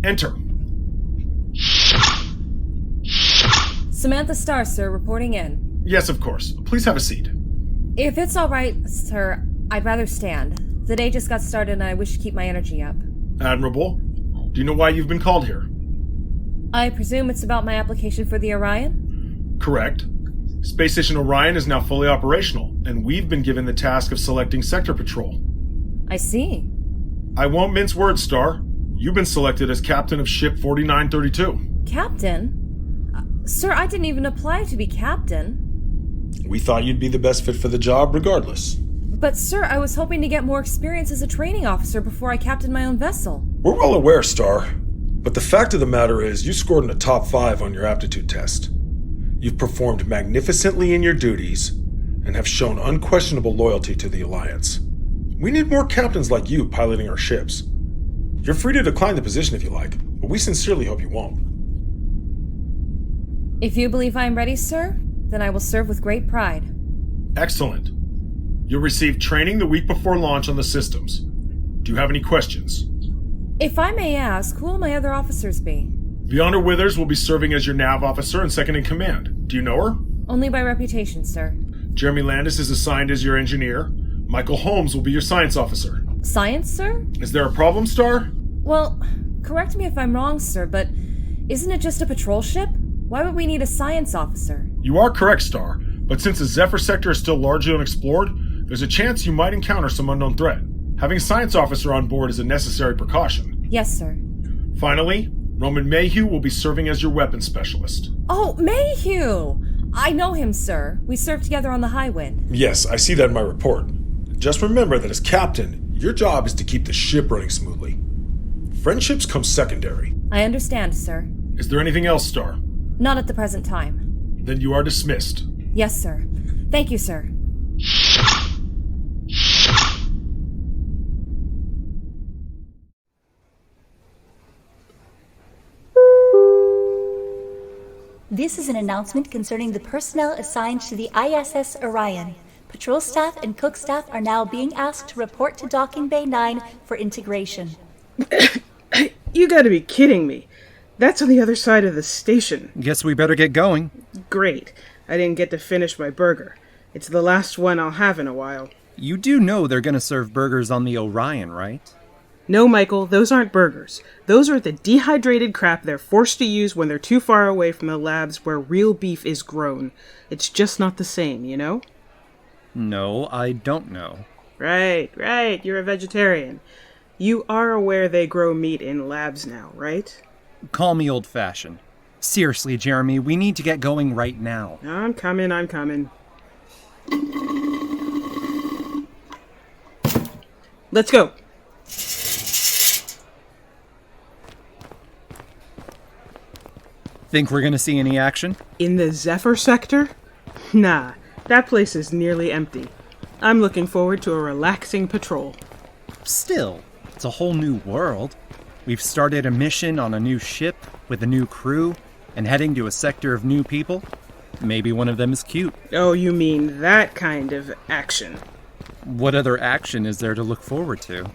Enter. Samantha Starr, sir, reporting in. Yes, of course. Please have a seat. If it's all right, sir, I'd rather stand. The day just got started and I wish to keep my energy up. Admirable. Do you know why you've been called here? I presume it's about my application for the Orion? Correct. Space Station Orion is now fully operational, and we've been given the task of selecting sector patrol. I see. I won't mince words, Star. You've been selected as captain of Ship 4932. Captain? Sir, I didn't even apply to be captain. We thought you'd be the best fit for the job regardless. But sir, I was hoping to get more experience as a training officer before I captained my own vessel. We're well aware, Star. But the fact of the matter is, you scored in the top 5 on your aptitude test. You've performed magnificently in your duties and have shown unquestionable loyalty to the Alliance. We need more captains like you piloting our ships. You're free to decline the position if you like, but we sincerely hope you won't. If you believe I am ready, sir, then I will serve with great pride. Excellent. You'll receive training the week before launch on the systems. Do you have any questions? If I may ask, who will my other officers be? Viana Withers will be serving as your nav officer and second in command. Do you know her? Only by reputation, sir. Jeremy Landis is assigned as your engineer. Michael Holmes will be your science officer. Science, sir? Is there a problem, Star? Well, correct me if I'm wrong, sir, but isn't it just a patrol ship? Why would we need a science officer? You are correct, Star, but since the Zephyr sector is still largely unexplored, there's a chance you might encounter some unknown threat. Having a science officer on board is a necessary precaution. Yes, sir. Finally, Roman Mayhew will be serving as your weapons specialist. Oh, Mayhew! I know him, sir. We served together on the Highwind. Yes, I see that in my report. Just remember that as captain, your job is to keep the ship running smoothly. Friendships come secondary. I understand, sir. Is there anything else, Star? Not at the present time. Then you are dismissed. Yes, sir. Thank you, sir. This is an announcement concerning the personnel assigned to the ISS Orion. Patrol staff and cook staff are now being asked to report to Docking Bay 9 for integration. You gotta be kidding me. That's on the other side of the station. Guess we better get going. Great. I didn't get to finish my burger. It's the last one I'll have in a while. You do know they're gonna serve burgers on the Orion, right? No, Michael, those aren't burgers. Those are the dehydrated crap they're forced to use when they're too far away from the labs where real beef is grown. It's just not the same, you know? No, I don't know. Right. You're a vegetarian. You are aware they grow meat in labs now, right? Call me old-fashioned. Seriously, Jeremy, we need to get going right now. I'm coming. Let's go. Think we're gonna see any action? In the Zephyr sector? Nah, that place is nearly empty. I'm looking forward to a relaxing patrol. Still, it's a whole new world. We've started a mission on a new ship with a new crew and heading to a sector of new people. Maybe one of them is cute. Oh, you mean that kind of action? What other action is there to look forward to?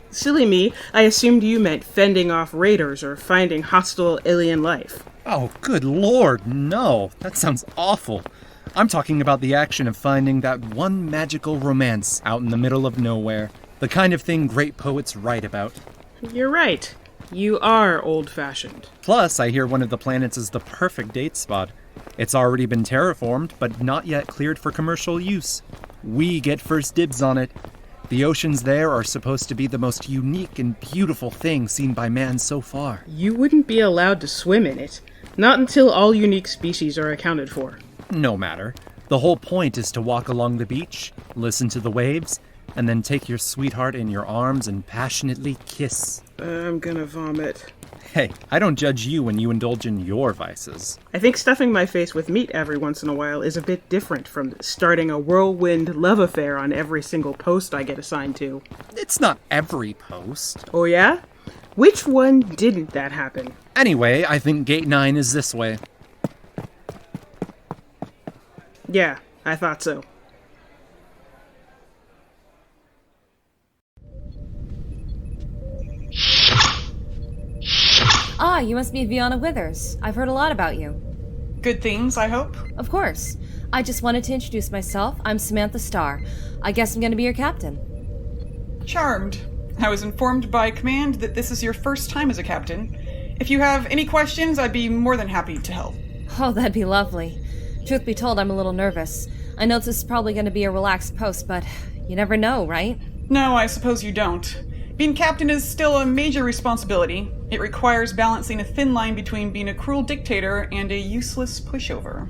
Silly me, I assumed you meant fending off raiders or finding hostile alien life. Oh, good lord, no. That sounds awful. I'm talking about the action of finding that one magical romance out in the middle of nowhere. The kind of thing great poets write about. You're right. You are old-fashioned. Plus, I hear one of the planets is the perfect date spot. It's already been terraformed, but not yet cleared for commercial use. We get first dibs on it. The oceans there are supposed to be the most unique and beautiful thing seen by man so far. You wouldn't be allowed to swim in it. Not until all unique species are accounted for. No matter. The whole point is to walk along the beach, listen to the waves, and then take your sweetheart in your arms and passionately kiss. I'm gonna vomit. Hey, I don't judge you when you indulge in your vices. I think stuffing my face with meat every once in a while is a bit different from starting a whirlwind love affair on every single post I get assigned to. It's not every post. Oh yeah? Which one didn't that happen? Anyway, I think Gate 9 is this way. Yeah, I thought so. Ah, you must be Viana Withers. I've heard a lot about you. Good things, I hope? Of course. I just wanted to introduce myself. I'm Samantha Starr. I guess I'm gonna be your captain. Charmed. I was informed by command that this is your first time as a captain. If you have any questions, I'd be more than happy to help. Oh, that'd be lovely. Truth be told, I'm a little nervous. I know this is probably gonna be a relaxed post, but you never know, right? No, I suppose you don't. Being captain is still a major responsibility. It requires balancing a thin line between being a cruel dictator and a useless pushover.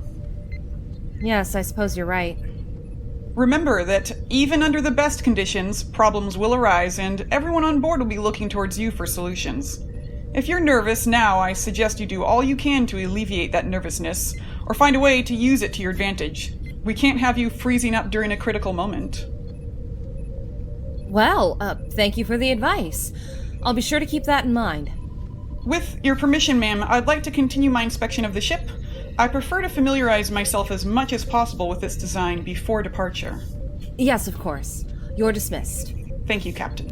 Yes, I suppose you're right. Remember that even under the best conditions, problems will arise, and everyone on board will be looking towards you for solutions. If you're nervous now, I suggest you do all you can to alleviate that nervousness, or find a way to use it to your advantage. We can't have you freezing up during a critical moment. Well, thank you for the advice. I'll be sure to keep that in mind. With your permission, ma'am, I'd like to continue my inspection of the ship. I prefer to familiarize myself as much as possible with its design before departure. Yes, of course. You're dismissed. Thank you, Captain.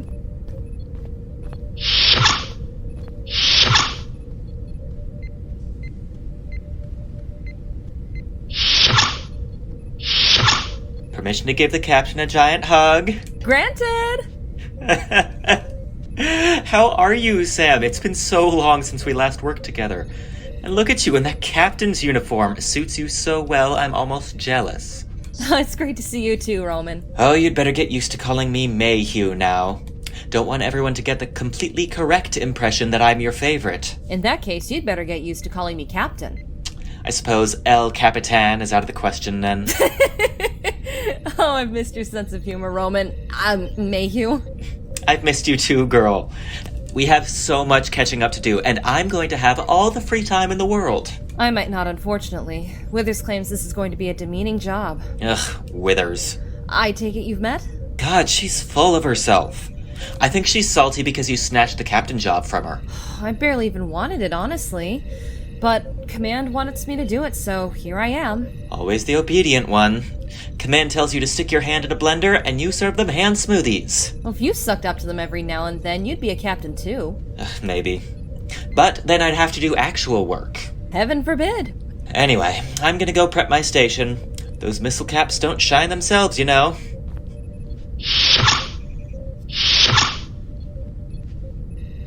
Permission to give the captain a giant hug. Granted! How are you, Sam? It's been so long since we last worked together. And look at you in that captain's uniform. It suits you so well, I'm almost jealous. It's great to see you too, Roman. Oh, you'd better get used to calling me Mayhew now. Don't want everyone to get the completely correct impression that I'm your favorite. In that case, you'd better get used to calling me Captain. I suppose El Capitan is out of the question then. Oh, I've missed your sense of humor, Roman. Mayhew. I've missed you too, girl. We have so much catching up to do, and I'm going to have all the free time in the world. I might not, unfortunately. Withers claims this is going to be a demeaning job. Ugh, Withers. I take it you've met? God, she's full of herself. I think she's salty because you snatched the captain job from her. I barely even wanted it, honestly. But Command wants me to do it, so here I am. Always the obedient one. Command tells you to stick your hand in a blender, and you serve them hand smoothies. Well, if you sucked up to them every now and then, you'd be a captain too. Maybe. But then I'd have to do actual work. Heaven forbid. Anyway, I'm gonna go prep my station. Those missile caps don't shine themselves, you know.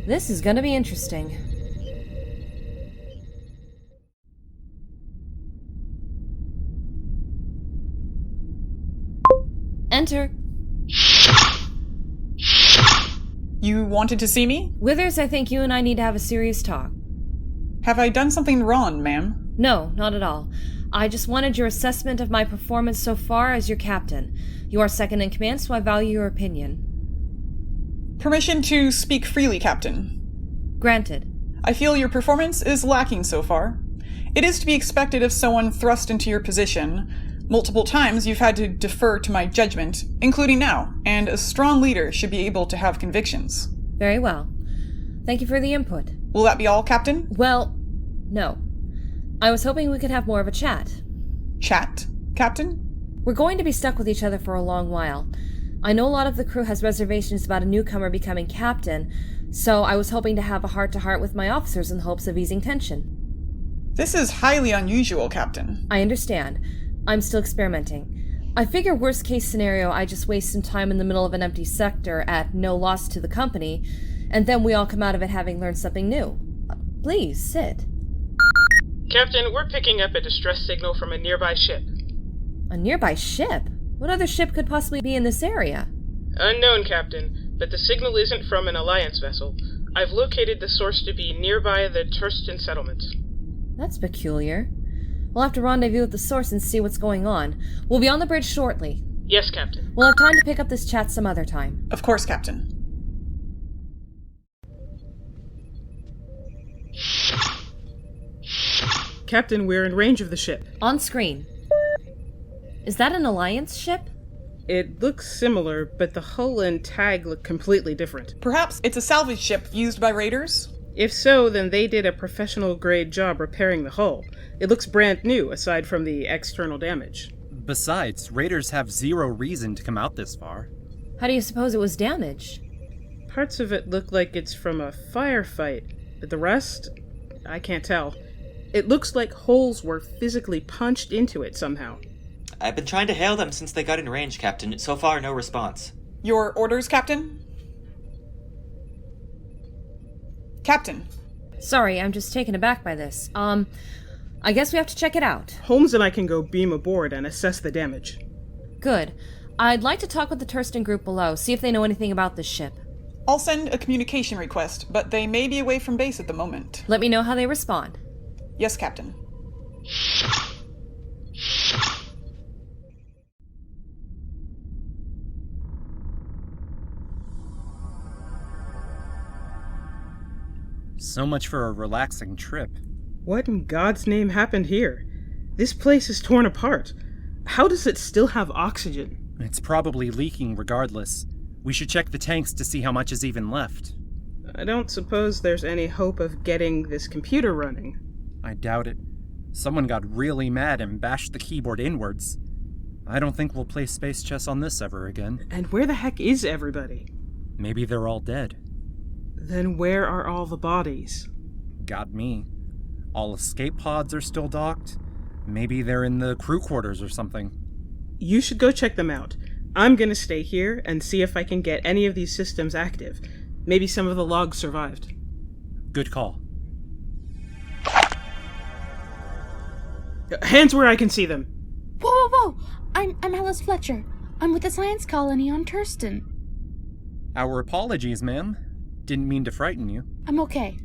This is gonna be interesting. Enter. You wanted to see me? Withers, I think you and I need to have a serious talk. Have I done something wrong, ma'am? No, not at all. I just wanted your assessment of my performance so far as your captain. You are second in command, so I value your opinion. Permission to speak freely, Captain. Granted. I feel your performance is lacking so far. It is to be expected of someone thrust into your position. Multiple times you've had to defer to my judgment, including now, and a strong leader should be able to have convictions. Very well. Thank you for the input. Will that be all, Captain? Well, no. I was hoping we could have more of a chat. Chat, Captain? We're going to be stuck with each other for a long while. I know a lot of the crew has reservations about a newcomer becoming captain, so I was hoping to have a heart-to-heart with my officers in the hopes of easing tension. This is highly unusual, Captain. I understand. I'm still experimenting. I figure worst case scenario, I just waste some time in the middle of an empty sector at no loss to the company, and then we all come out of it having learned something new. Please, sit. Captain, we're picking up a distress signal from a nearby ship. A nearby ship? What other ship could possibly be in this area? Unknown, Captain, but the signal isn't from an Alliance vessel. I've located the source to be nearby the Turston settlement. That's peculiar. We'll have to rendezvous with the source and see what's going on. We'll be on the bridge shortly. Yes, Captain. We'll have time to pick up this chat some other time. Of course, Captain. Captain, we're in range of the ship. On screen. Is that an Alliance ship? It looks similar, but the hull and tag look completely different. Perhaps it's a salvage ship used by raiders? If so, then they did a professional-grade job repairing the hull. It looks brand new, aside from the external damage. Besides, raiders have zero reason to come out this far. How do you suppose it was damaged? Parts of it look like it's from a firefight, but the rest? I can't tell. It looks like holes were physically punched into it somehow. I've been trying to hail them since they got in range, Captain. So far, no response. Your orders, Captain? Captain. Sorry, I'm just taken aback by this. I guess we have to check it out. Holmes and I can go beam aboard and assess the damage. Good. I'd like to talk with the Turston group below, see if they know anything about this ship. I'll send a communication request, but they may be away from base at the moment. Let me know how they respond. Yes, Captain. So much for a relaxing trip. What in God's name happened here? This place is torn apart. How does it still have oxygen? It's probably leaking regardless. We should check the tanks to see how much is even left. I don't suppose there's any hope of getting this computer running. I doubt it. Someone got really mad and bashed the keyboard inwards. I don't think we'll play space chess on this ever again. And where the heck is everybody? Maybe they're all dead. Then where are all the bodies? Got me. All escape pods are still docked. Maybe they're in the crew quarters or something. You should go check them out. I'm gonna stay here and see if I can get any of these systems active. Maybe some of the logs survived. Good call. Hands where I can see them. Whoa, whoa, whoa! I'm Alice Fletcher. I'm with the science colony on Turston. Our apologies, ma'am. Didn't mean to frighten you. I'm okay.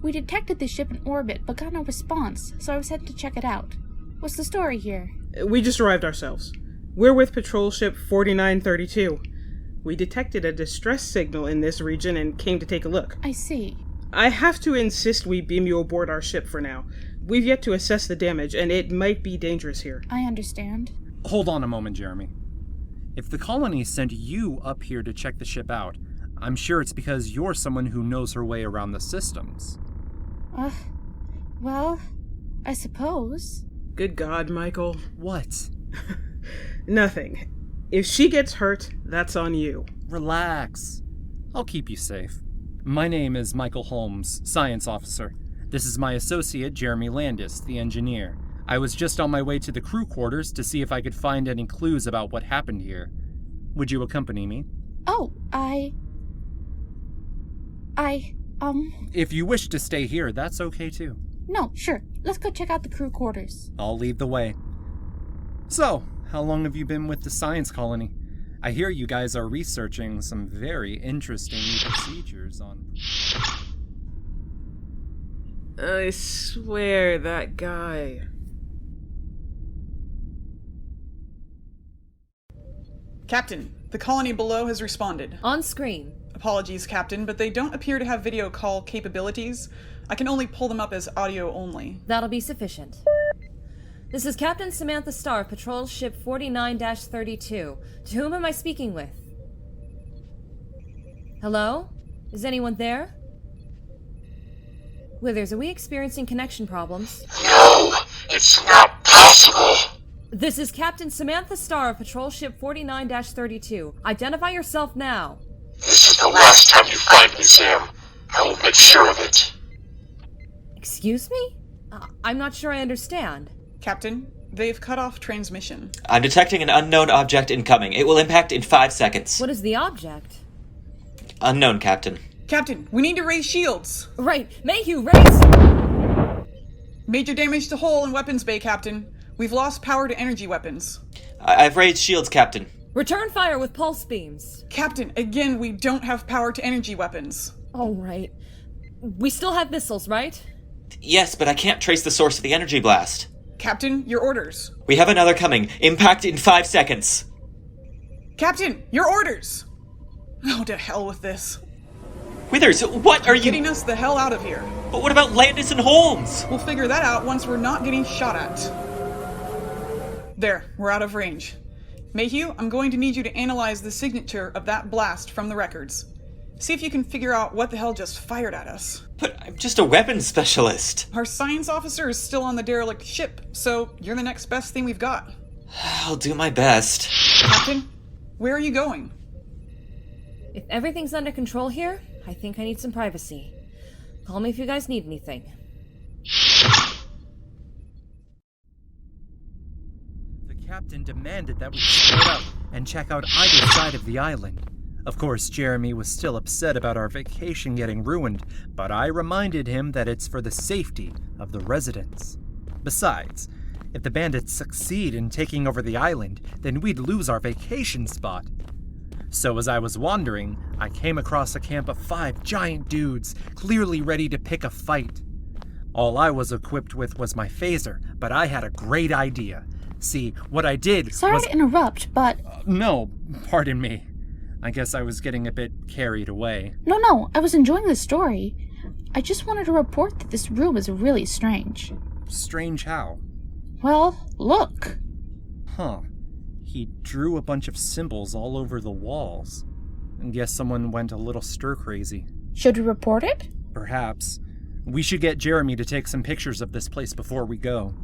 We detected the ship in orbit, but got no response, so I was sent to check it out. What's the story here? We just arrived ourselves. We're with patrol ship 4932. We detected a distress signal in this region and came to take a look. I see. I have to insist we beam you aboard our ship for now. We've yet to assess the damage, and it might be dangerous here. I understand. Hold on a moment, Jeremy. If the colony sent you up here to check the ship out, I'm sure it's because you're someone who knows her way around the systems. Well, I suppose. Good God, Michael. What? Nothing. If she gets hurt, that's on you. Relax. I'll keep you safe. My name is Michael Holmes, science officer. This is my associate, Jeremy Landis, the engineer. I was just on my way to the crew quarters to see if I could find any clues about what happened here. Would you accompany me? Oh, If you wish to stay here, that's okay too. No, sure. Let's go check out the crew quarters. I'll lead the way. So, how long have you been with the science colony? I hear you guys are researching some very interesting new procedures on... I swear, that guy. Captain, the colony below has responded. On screen. Apologies, Captain, but they don't appear to have video call capabilities. I can only pull them up as audio only. That'll be sufficient. This is Captain Samantha Starr of Patrol Ship 49-32. To whom am I speaking with? Hello? Is anyone there? Withers, are we experiencing connection problems? No, it's not possible. This is Captain Samantha Starr of Patrol Ship 49-32. Identify yourself now. This is the last time you find me, Sam. I will make sure of it. Excuse me? I'm not sure I understand. Captain, they've cut off transmission. I'm detecting an unknown object incoming. It will impact in 5 seconds. What is the object? Unknown, Captain. Captain, we need to raise shields. Right. Mayhew, raise! Major damage to hull and weapons bay, Captain. We've lost power to energy weapons. I've raised shields, Captain. Return fire with pulse beams. Captain, again, we don't have power to energy weapons. All right. We still have missiles, right? Yes, but I can't trace the source of the energy blast. Captain, your orders. We have another coming. Impact in 5 seconds. Captain, your orders! Oh, to hell with this. Withers, what are you... Getting us the hell out of here. But what about Landis and Holmes? We'll figure that out once we're not getting shot at. There, we're out of range. Mayhew, I'm going to need you to analyze the signature of that blast from the records. See if you can figure out what the hell just fired at us. But I'm just a weapons specialist. Our science officer is still on the derelict ship, so you're the next best thing we've got. I'll do my best. Captain, where are you going? If everything's under control here, I think I need some privacy. Call me if you guys need anything. captain demanded that we split up and check out either side of the island. Of course, Jeremy was still upset about our vacation getting ruined, but I reminded him that it's for the safety of the residents. Besides, if the bandits succeed in taking over the island, then we'd lose our vacation spot. So as I was wandering, I came across a camp of 5 giant dudes, clearly ready to pick a fight. All I was equipped with was my phaser, but I had a great idea. See, what I did Sorry was... to interrupt, but... No, pardon me. I guess I was getting a bit carried away. No, I was enjoying the story. I just wanted to report that this room is really strange. Strange how? Well, look. Huh. He drew a bunch of symbols all over the walls. I guess someone went a little stir-crazy. Should we report it? Perhaps. We should get Jeremy to take some pictures of this place before we go.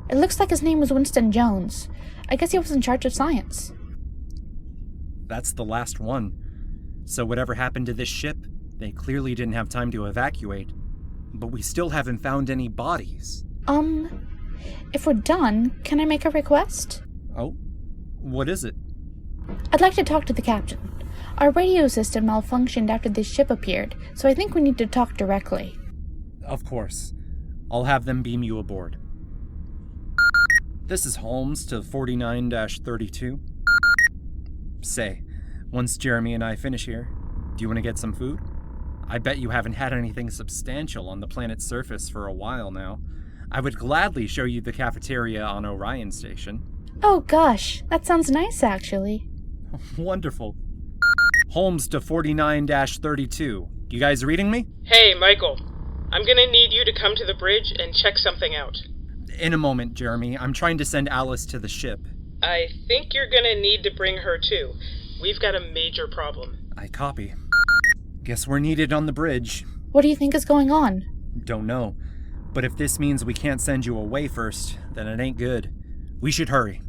It looks like his name was Winston Jones. I guess he was in charge of science. That's the last one. So whatever happened to this ship, they clearly didn't have time to evacuate. But we still haven't found any bodies. If we're done, can I make a request? Oh? What is it? I'd like to talk to the captain. Our radio system malfunctioned after this ship appeared, so I think we need to talk directly. Of course. I'll have them beam you aboard. This is Holmes to 49-32. Say, once Jeremy and I finish here, do you want to get some food? I bet you haven't had anything substantial on the planet's surface for a while now. I would gladly show you the cafeteria on Orion Station. Oh gosh, that sounds nice actually. Wonderful. Holmes to 49-32. You guys reading me? Hey, Michael. I'm gonna need you to come to the bridge and check something out. In a moment, Jeremy. I'm trying to send Alice to the ship. I think you're gonna need to bring her too. We've got a major problem. I copy. Guess we're needed on the bridge. What do you think is going on? Don't know. But if this means we can't send you away first, then it ain't good. We should hurry.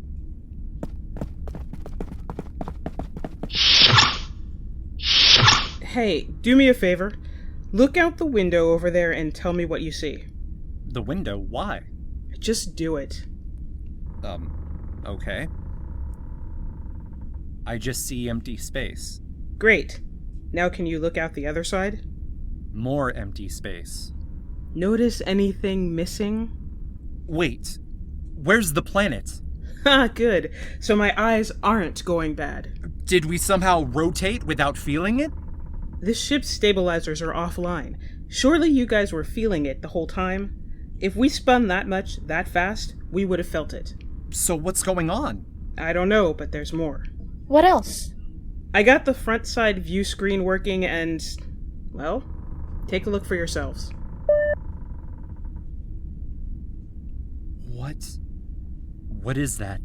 Hey, do me a favor. Look out the window over there and tell me what you see. The window? Why? Just do it. Okay. I just see empty space. Great. Now can you look out the other side? More empty space. Notice anything missing? Wait. Where's the planet? Ha, good. So my eyes aren't going bad. Did we somehow rotate without feeling it? This ship's stabilizers are offline. Surely you guys were feeling it the whole time? If we spun that much, that fast, we would have felt it. So what's going on? I don't know, but there's more. What else? I got the front side view screen working and, well, take a look for yourselves. What? What is that?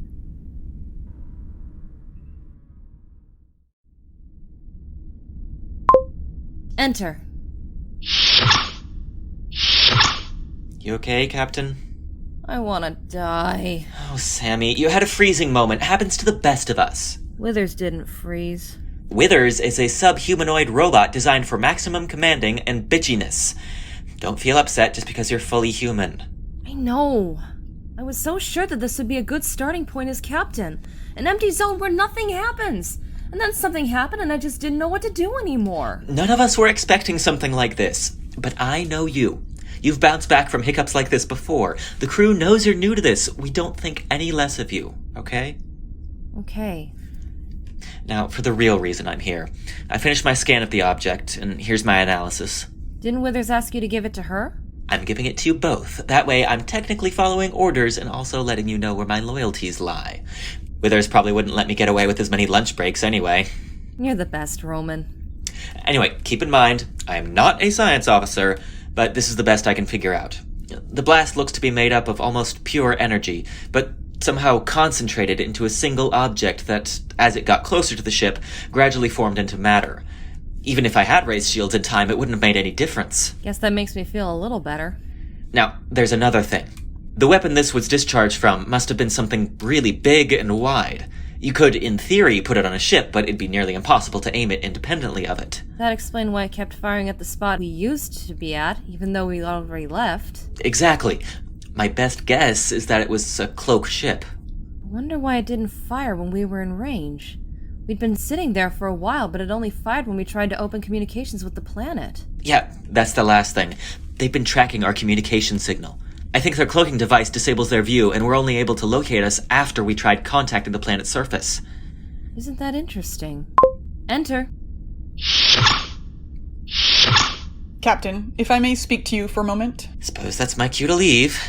Enter. You okay, Captain? I wanna die. Oh, Sammy, you had a freezing moment. Happens to the best of us. Withers didn't freeze. Withers is a sub-humanoid robot designed for maximum commanding and bitchiness. Don't feel upset just because you're fully human. I know. I was so sure that this would be a good starting point as captain. An empty zone where nothing happens. And then something happened and I just didn't know what to do anymore. None of us were expecting something like this. But I know you. You've bounced back from hiccups like this before. The crew knows you're new to this. We don't think any less of you, okay? Okay. Now, for the real reason I'm here. I finished my scan of the object, and here's my analysis. Didn't Withers ask you to give it to her? I'm giving it to you both. That way, I'm technically following orders and also letting you know where my loyalties lie. Withers probably wouldn't let me get away with as many lunch breaks anyway. You're the best, Roman. Anyway, keep in mind, I am not a science officer, but this is the best I can figure out. The blast looks to be made up of almost pure energy, but somehow concentrated into a single object that, as it got closer to the ship, gradually formed into matter. Even if I had raised shields in time, it wouldn't have made any difference. Guess that makes me feel a little better. Now, there's another thing. The weapon this was discharged from must have been something really big and wide. You could, in theory, put it on a ship, but it'd be nearly impossible to aim it independently of it. That explained why it kept firing at the spot we used to be at, even though we already left. Exactly. My best guess is that it was a cloak ship. Wonder why it didn't fire when we were in range. We'd been sitting there for a while, but it only fired when we tried to open communications with the planet. Yeah, that's the last thing. They've been tracking our communication signal. I think their cloaking device disables their view, and were only able to locate us after we tried contacting the planet's surface. Isn't that interesting? Enter. Captain, if I may speak to you for a moment. Suppose that's my cue to leave.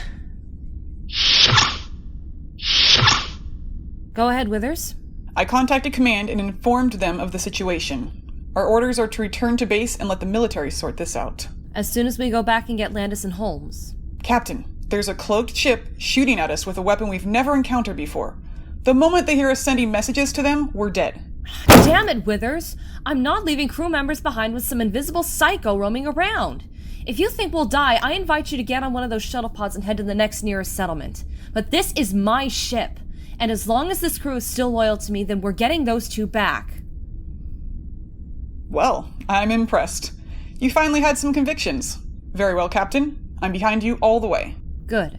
Go ahead, Withers. I contacted command and informed them of the situation. Our orders are to return to base and let the military sort this out. As soon as we go back and get Landis and Holmes. Captain, there's a cloaked ship shooting at us with a weapon we've never encountered before. The moment they hear us sending messages to them, we're dead. Damn it, Withers! I'm not leaving crew members behind with some invisible psycho roaming around. If you think we'll die, I invite you to get on one of those shuttle pods and head to the next nearest settlement. But this is my ship, and as long as this crew is still loyal to me, then we're getting those two back. Well, I'm impressed. You finally had some convictions. Very well, Captain. I'm behind you all the way. Good.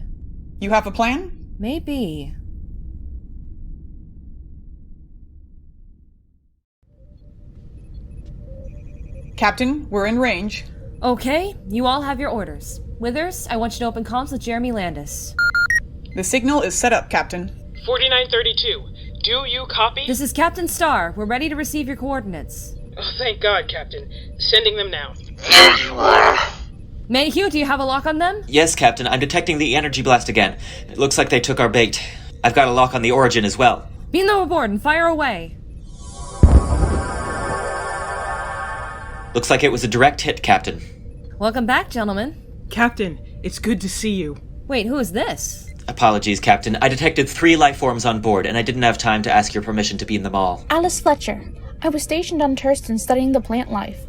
You have a plan? Maybe. Captain, we're in range. Okay, you all have your orders. Withers, I want you to open comms with Jeremy Landis. The signal is set up, Captain. 4932. Do you copy? This is Captain Starr. We're ready to receive your coordinates. Oh, thank God, Captain. Sending them now. There you are. Mayhew, do you have a lock on them? Yes, Captain, I'm detecting the energy blast again. It looks like they took our bait. I've got a lock on the origin as well. Beam them aboard and fire away. Looks like it was a direct hit, Captain. Welcome back, gentlemen. Captain, it's good to see you. Wait, who is this? Apologies, Captain. I detected 3 life forms on board, and I didn't have time to ask your permission to beam them all. Alice Fletcher. I was stationed on Turston studying the plant life.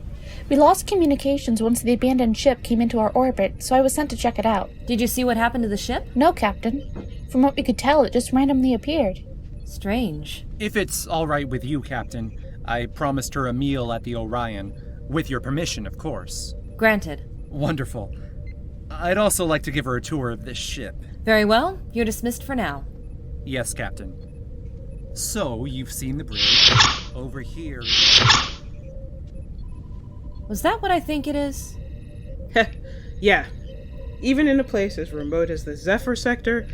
We lost communications once the abandoned ship came into our orbit, so I was sent to check it out. Did you see what happened to the ship? No, Captain. From what we could tell, it just randomly appeared. Strange. If it's all right with you, Captain, I promised her a meal at the Orion. With your permission, of course. Granted. Wonderful. I'd also like to give her a tour of this ship. Very well. You're dismissed for now. Yes, Captain. So, you've seen the bridge. Over here. Was that what I think it is? Yeah. Even in a place as remote as the Zephyr sector,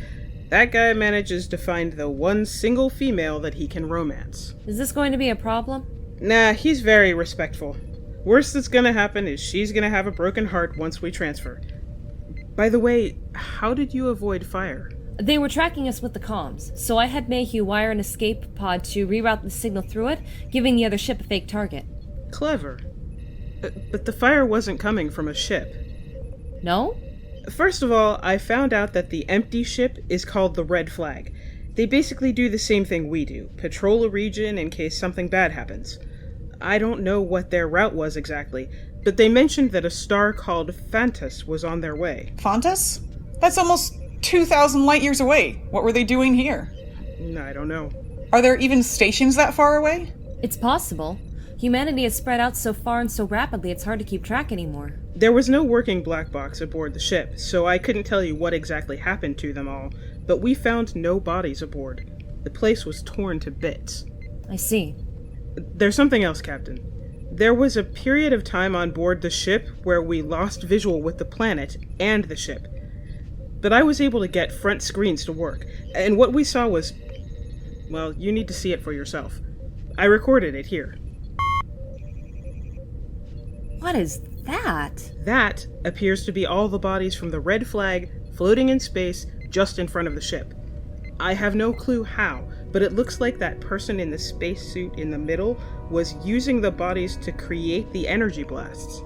that guy manages to find the one single female that he can romance. Is this going to be a problem? Nah, he's very respectful. Worst that's gonna happen is she's gonna have a broken heart once we transfer. By the way, how did you avoid fire? They were tracking us with the comms, so I had Mayhew wire an escape pod to reroute the signal through it, giving the other ship a fake target. Clever. But the fire wasn't coming from a ship. No? First of all, I found out that the empty ship is called the Red Flag. They basically do the same thing we do, patrol a region in case something bad happens. I don't know what their route was exactly, but they mentioned that a star called Phantus was on their way. Phantus? That's almost 2,000 light years away. What were they doing here? I don't know. Are there even stations that far away? It's possible. Humanity has spread out so far and so rapidly it's hard to keep track anymore. There was no working black box aboard the ship, so I couldn't tell you what exactly happened to them all, but we found no bodies aboard. The place was torn to bits. I see. There's something else, Captain. There was a period of time on board the ship where we lost visual with the planet and the ship. But I was able to get front screens to work, and what we saw was... well, you need to see it for yourself. I recorded it here. What is that? That appears to be all the bodies from the Red Flag floating in space just in front of the ship. I have no clue how, but it looks like that person in the spacesuit in the middle was using the bodies to create the energy blasts.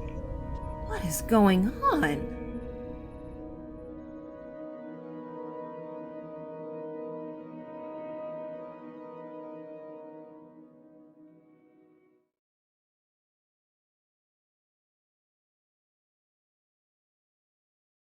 What is going on?